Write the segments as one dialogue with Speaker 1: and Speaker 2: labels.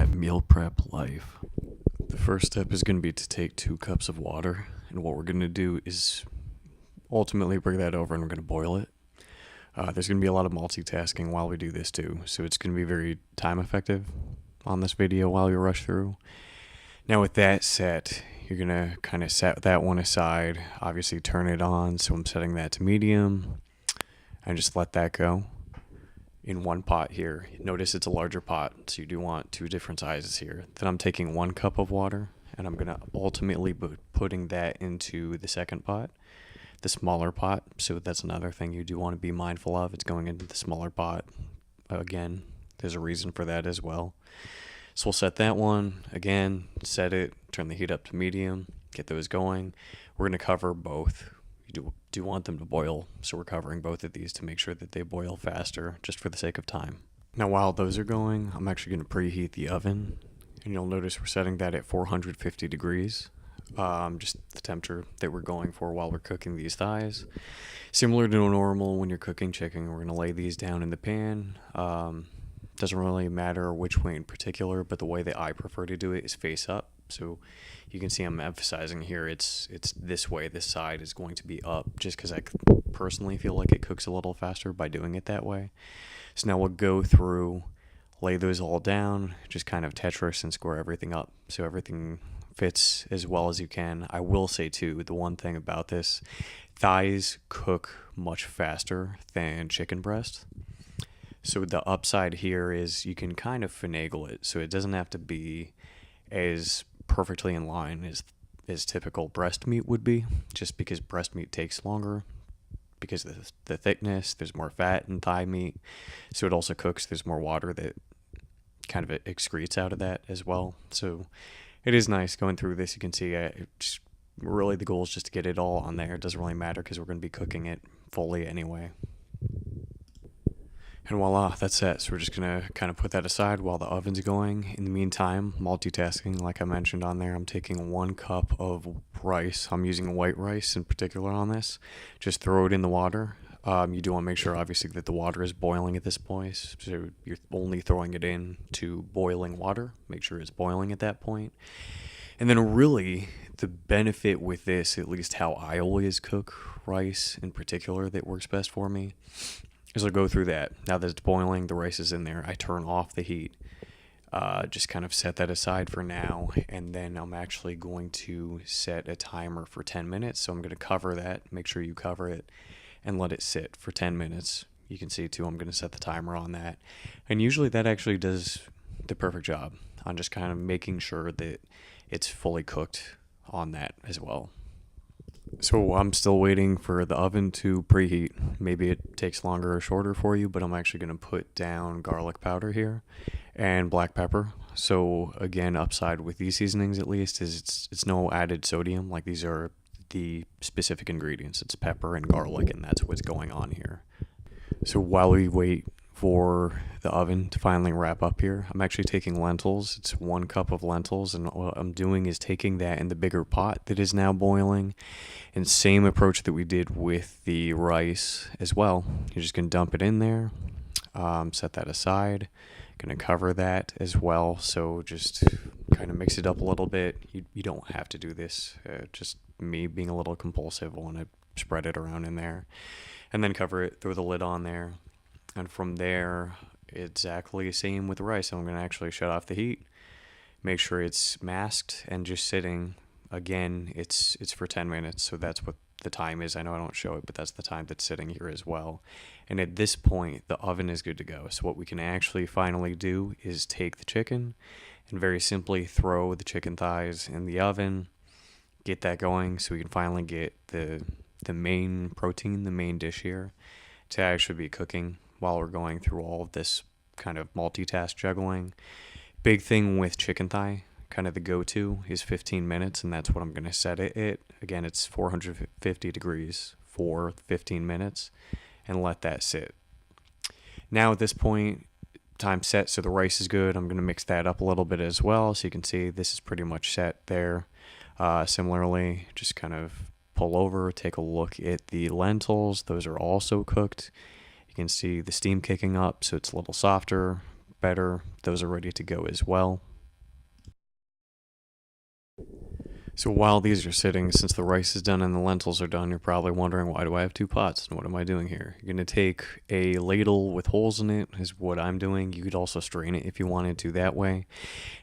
Speaker 1: that meal prep life. The first step is going to be to take 2 cups of water, and what we're going to do is ultimately bring that over and we're going to boil it. There's going to be a lot of multitasking while we do this too, so it's going to be very time effective on this video while you rush through. Now with that set, you're going to kind of set that one aside, obviously turn it on, so I'm setting that to medium, and just let that go. In one pot here, notice it's a larger pot, so you do want 2 different sizes here. Then I'm taking 1 cup of water, and I'm going to ultimately be putting that into the second pot, the smaller pot. So that's another thing you do want to be mindful of. It's going into the smaller pot. Again, there's a reason for that as well. So we'll set that one, again, set it, turn the heat up to medium, get those going. We're going to cover both. You do want them to boil, so we're covering both of these to make sure that they boil faster, just for the sake of time. Now while those are going, I'm actually going to preheat the oven, and you'll notice we're setting that at 450 degrees, just the temperature that we're going for while we're cooking these thighs. Similar to normal when you're cooking chicken, we're going to lay these down in the pan. Doesn't really matter which way in particular, but the way that I prefer to do it is face up. So you can see I'm emphasizing here it's this way. This side is going to be up, just because I personally feel like it cooks a little faster by doing it that way. So now we'll go through, lay those all down, just kind of Tetris and square everything up so everything fits as well as you can. I will say too, the one thing about this, thighs cook much faster than chicken breast. So the upside here is you can kind of finagle it, so it doesn't have to be as perfectly in line as typical breast meat would be, just because breast meat takes longer because of the thickness. There's more fat in thigh meat, so it also cooks. There's more water that kind of excretes out of that as well. So it is nice going through this. You can see really the goal is just to get it all on there. It doesn't really matter because we're going to be cooking it fully anyway. And voila, that's set. So we're just going to kind of put that aside while the oven's going. In the meantime, multitasking, like I mentioned on there, I'm taking 1 cup of rice. I'm using white rice in particular on this. Just throw it in the water. You do want to make sure, obviously, that the water is boiling at this point. So you're only throwing it in to boiling water. Make sure it's boiling at that point. And then really, the benefit with this, at least how I always cook rice in particular that works best for me, is I'll go through that. Now that it's boiling, the rice is in there. I turn off the heat. Just kind of set that aside for now. And then I'm actually going to set a timer for 10 minutes. So I'm going to cover that. Make sure you cover it and let it sit for 10 minutes. You can see too, I'm going to set the timer on that. And usually that actually does the perfect job on just kind of making sure that it's fully cooked on that as well. So I'm still waiting for the oven to preheat. Maybe it takes longer or shorter for you, but I'm actually going to put down garlic powder here and black pepper. So again, upside with these seasonings at least is it's no added sodium. Like, these are the specific ingredients. It's pepper and garlic, and that's what's going on here. So while we wait for the oven to finally wrap up here, I'm actually taking lentils. It's 1 cup of lentils, and what I'm doing is taking that in the bigger pot that is now boiling, and same approach that we did with the rice as well. You're just going to dump it in there, set that aside. Going to cover that as well, so just kind of mix it up a little bit. You don't have to do this, just me being a little compulsive. I want to spread it around in there, and then cover it, throw the lid on there. And from there, exactly the same with the rice. I'm going to actually shut off the heat, make sure it's masked and just sitting. Again, it's for 10 minutes, so that's what the time is. I know I don't show it, but that's the time that's sitting here as well. And at this point, the oven is good to go. So what we can actually finally do is take the chicken and very simply throw the chicken thighs in the oven, get that going so we can finally get the main protein, the main dish here, to actually be cooking while we're going through all of this kind of multitask juggling. Big thing with chicken thigh, kind of the go-to, is 15 minutes, and that's what I'm going to set it at. Again, it's 450 degrees for 15 minutes, and let that sit. Now at this point, time set, so the rice is good. I'm going to mix that up a little bit as well, so you can see this is pretty much set there. Similarly, just kind of pull over, take a look at the lentils. Those are also cooked. You can see the steam kicking up, so it's a little softer, better. Those are ready to go as well. So while these are sitting, since the rice is done and the lentils are done, you're probably wondering, why do I have two pots and what am I doing here? You're going to take a ladle with holes in it, is what I'm doing. You could also strain it if you wanted to that way.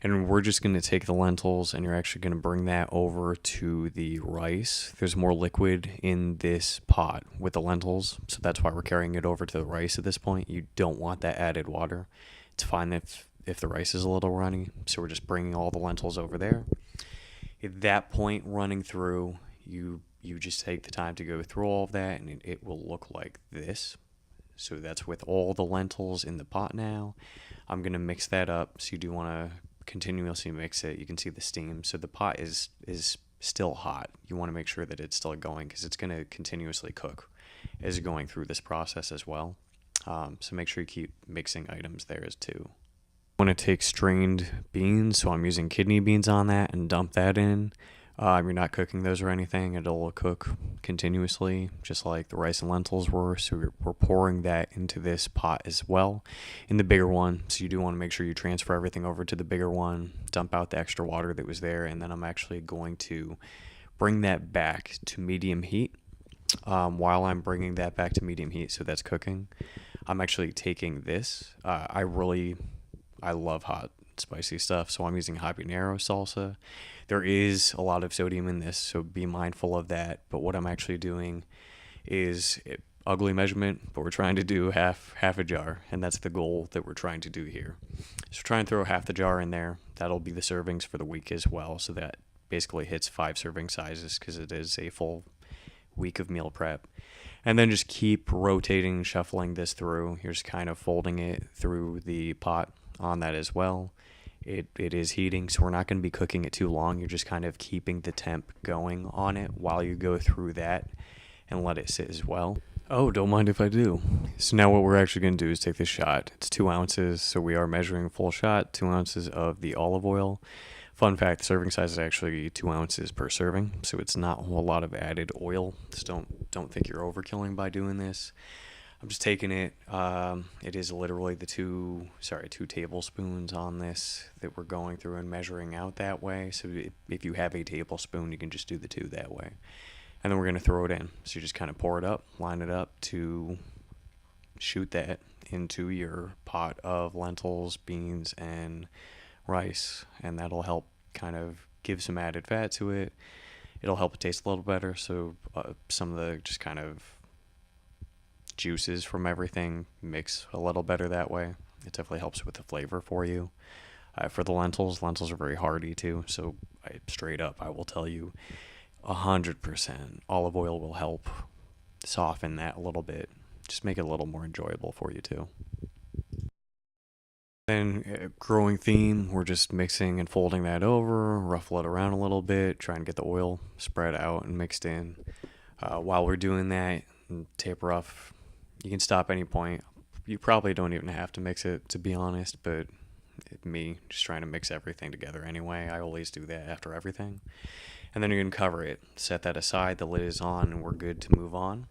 Speaker 1: And we're just going to take the lentils and you're actually going to bring that over to the rice. There's more liquid in this pot with the lentils, so that's why we're carrying it over to the rice at this point. You don't want that added water. It's fine if the rice is a little runny, so we're just bringing all the lentils over there. At that point, running through, you just take the time to go through all of that, and it will look like this. So that's with all the lentils in the pot now. I'm going to mix that up, so you do want to continuously mix it. You can see the steam. So the pot is still hot. You want to make sure that it's still going because it's going to continuously cook as you're going through this process as well. So make sure you keep mixing items there as too. I want to take strained beans, so I'm using kidney beans on that and dump that in. You're not cooking those or anything. It'll cook continuously, just like the rice and lentils were. So we're pouring that into this pot as well, in the bigger one. So you do want to make sure you transfer everything over to the bigger one, dump out the extra water that was there, and then I'm actually going to bring that back to medium heat. While I'm bringing that back to medium heat, so that's cooking, I'm actually taking this. I love hot spicy stuff, so I'm using habanero salsa. There is a lot of sodium in this, so be mindful of that. But what I'm actually doing is ugly measurement, but we're trying to do half a jar, and that's the goal that we're trying to do here. So try and throw half the jar in there. That'll be the servings for the week as well, so that basically hits 5 serving sizes because it is a full week of meal prep. And then just keep rotating, shuffling this through. You're just kind of folding it through the pot on that as well. It is heating, so we're not going to be cooking it too long. You're just kind of keeping the temp going on it while you go through that and let it sit as well. Oh, don't mind if I do. So now what we're actually going to do is take this shot. It's 2 ounces, so we are measuring full shot, 2 ounces of the olive oil. Fun fact, the serving size is actually 2 ounces per serving, so it's not a whole lot of added oil. Just don't think you're overkilling by doing this. I'm just taking it. It is literally the 2 tablespoons on this that we're going through and measuring out that way. So if you have a tablespoon, you can just do the 2 that way. And then we're going to throw it in. So you just kind of pour it up, line it up to shoot that into your pot of lentils, beans, and rice. And that'll help kind of give some added fat to it. It'll help it taste a little better. So some of the just kind of juices from everything mix a little better that way. It definitely helps with the flavor for you. For the lentils are very hearty too, so straight up I will tell you 100% olive oil will help soften that a little bit, just make it a little more enjoyable for you too. Then growing theme, we're just mixing and folding that over, ruffle it around a little bit, try and get the oil spread out and mixed in. While we're doing that, taper off. You can stop any point. You probably don't even have to mix it, to be honest, but me just trying to mix everything together anyway. I always do that after everything. And then you're going to cover it, set that aside, the lid is on, and we're good to move on.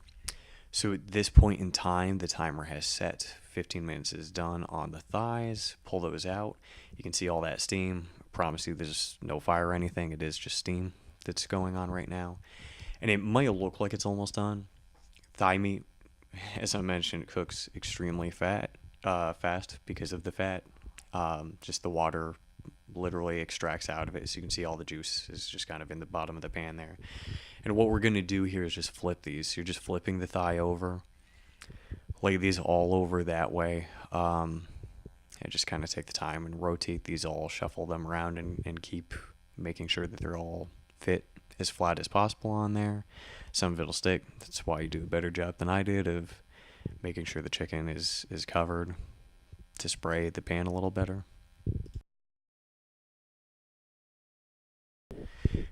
Speaker 1: So at this point in time, the timer has set. 15 minutes is done on the thighs. Pull those out. You can see all that steam. I promise you there's no fire or anything. It is just steam that's going on right now. And it might look like it's almost done. Thigh meat, as I mentioned, cooks extremely fast because of the fat. Just the water literally extracts out of it, so you can see all the juice is just kind of in the bottom of the pan there. And what we're going to do here is just flip these. So you're just flipping the thigh over, lay these all over that way, and just kind of take the time and rotate these all, shuffle them around, and keep making sure that they're all fit as flat as possible on there. Some of it'll stick. That's why you do a better job than I did of making sure the chicken is covered to spray the pan a little better.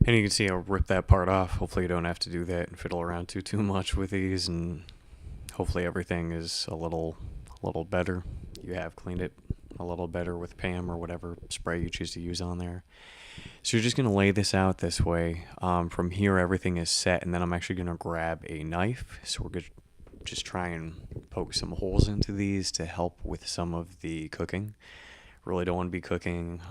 Speaker 1: And you can see I'll rip that part off. Hopefully you don't have to do that and fiddle around too much with these, and hopefully everything is a little better. You have cleaned it a little better with Pam or whatever spray you choose to use on there. So you're just going to lay this out this way. From here everything is set, and then I'm actually going to grab a knife. So we're going to just try and poke some holes into these to help with some of the cooking. Really don't want to be cooking,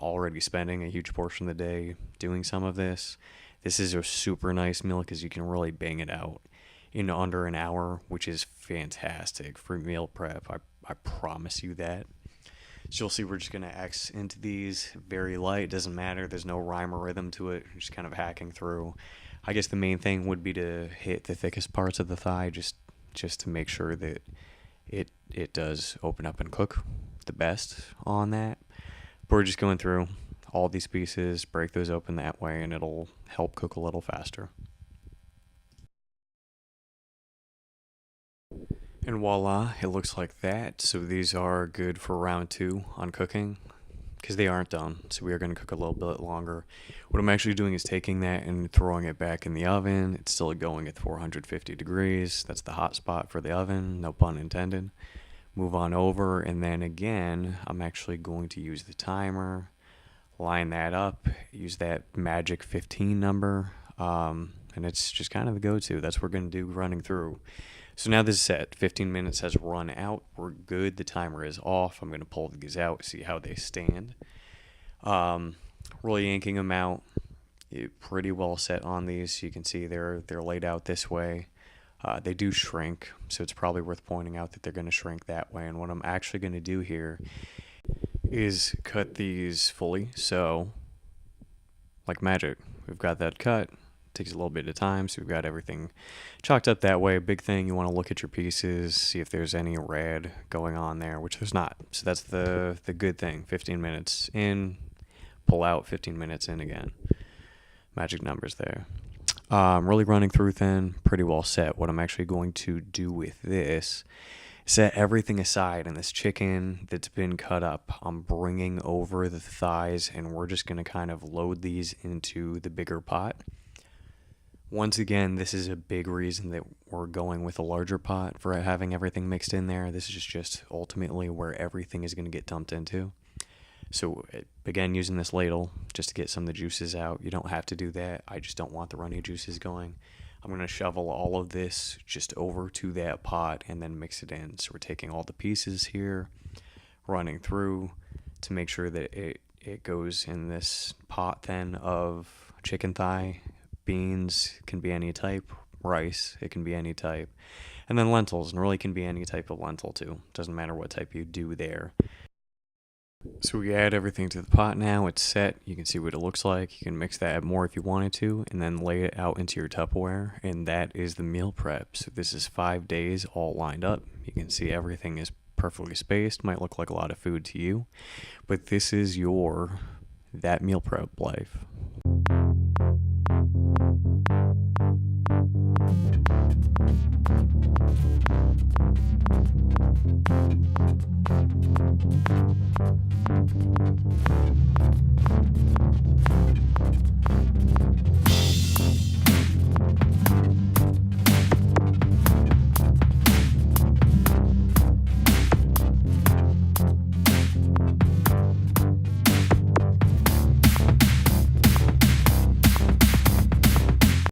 Speaker 1: already spending a huge portion of the day doing some of this. This is a super nice meal because you can really bang it out in under an hour, which is fantastic for meal prep. I promise you that. So you'll see we're just going to X into these very light. Doesn't matter. There's no rhyme or rhythm to it. Just kind of hacking through. I guess the main thing would be to hit the thickest parts of the thigh just to make sure that it does open up and cook the best on that. But we're just going through all these pieces, break those open that way, and it'll help cook a little faster. And voila, it looks like that. So these are good for round 2 on cooking because they aren't done. So we are going to cook a little bit longer. What I'm actually doing is taking that and throwing it back in the oven. It's still going at 450 degrees. That's the hot spot for the oven, no pun intended. Move on over, and then again, I'm actually going to use the timer, line that up, use that magic 15 number, and it's just kind of the go-to. That's what we're going to do running through. So now this is set. 15 minutes has run out. We're good. The timer is off. I'm going to pull these out, see how they stand. Really yanking them out. Pretty well set on these. You can see they're laid out this way. They do shrink, so it's probably worth pointing out that they're going to shrink that way. And what I'm actually going to do here is cut these fully. So, like magic, we've got that cut. Takes a little bit of time, so we've got everything chalked up that way. Big thing, you want to look at your pieces, see if there's any red going on there, which there's not. So that's the good thing. 15 minutes in, pull out, 15 minutes in again. Magic numbers there. Really running through thin, pretty well set. What I'm actually going to do with this, set everything aside, and this chicken that's been cut up, I'm bringing over the thighs, and we're just going to kind of load these into the bigger pot. Once again, this is a big reason that we're going with a larger pot for having everything mixed in there. This is just ultimately where everything is going to get dumped into. So again, using this ladle just to get some of the juices out. You don't have to do that. I just don't want the runny juices going. I'm going to shovel all of this just over to that pot and then mix it in. So we're taking all the pieces here, running through to make sure that it goes in this pot then of chicken thigh. Beans can be any type. Rice, it can be any type. And then lentils, and really can be any type of lentil too. Doesn't matter what type you do there. So we add everything to the pot now. It's set. You can see what it looks like. You can mix that more if you wanted to, and then lay it out into your Tupperware, and that is the meal prep. So this is 5 days all lined up. You can see everything is perfectly spaced. Might look like a lot of food to you, but this is that meal prep life.